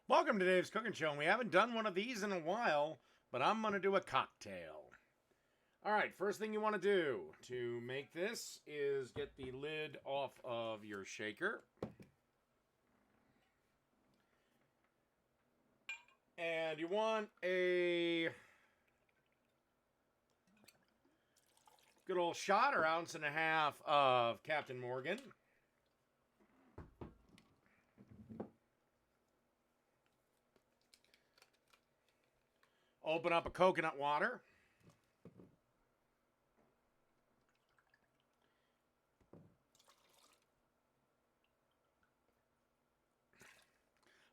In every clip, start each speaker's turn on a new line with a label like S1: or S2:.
S1: Welcome to Dave's Cooking Show. And we haven't done one of these in a while, but I'm going to do a cocktail. All right, first thing you want to do to make this is get the lid off of your shaker. And you want a good old shot or ounce and a half of Captain Morgan. Open up a coconut water.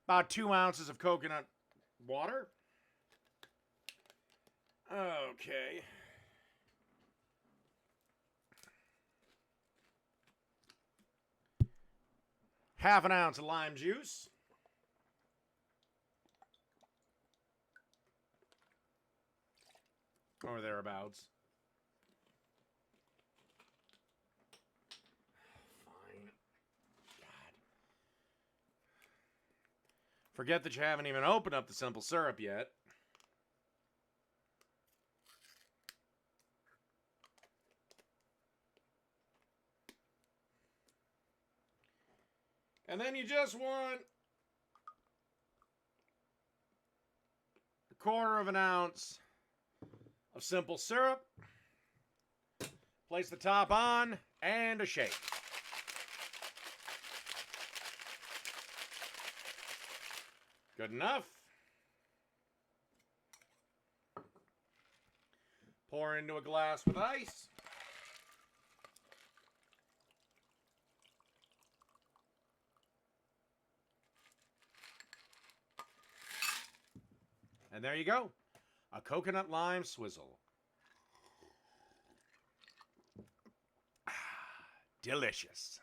S1: About 2 ounces of coconut water. Okay. Half an ounce of lime juice. Or thereabouts. Fine. God. Forget that you haven't even opened up the simple syrup yet. And then you just want a quarter of an ounce of simple syrup. Place the top on and a shake. Good enough. Pour into a glass with ice. And there you go. A coconut lime swizzle. Delicious.